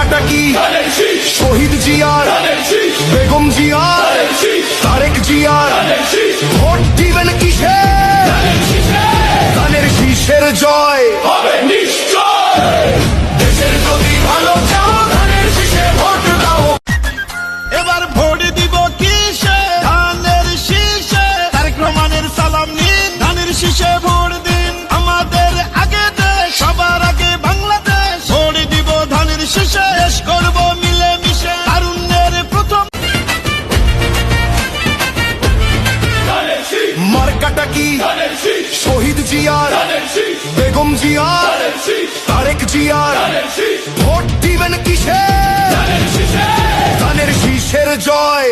মার্কাটা কি শহীদ জিয়ার, বেগম জিয়ার, তারেক জিয়ার, ভোট দিবেন কিসে? ধানের শীষের জয় হবে নিশ্চয়। দেশের যদি ভালো চাও ধানের শীষে ভোট দাও। এবার ভোট দিব কিসে? ধানের শীষে। তারেক রহমানের সালাম নিন, ধানের শীষে ভোট দিন। আমাদের আগে দেশ, সবার আগে বাংলাদেশ। ভোট দিব ধানের শীষে, দেশ করব মিলে মিশে। তারুণ্যের প্রথম মার্কাটা কি শহীদ জিয়ার, বেগম জিয়ার, তারেক জিয়ার, ভোট দিবেন কিসে? ধানের শীষের জয়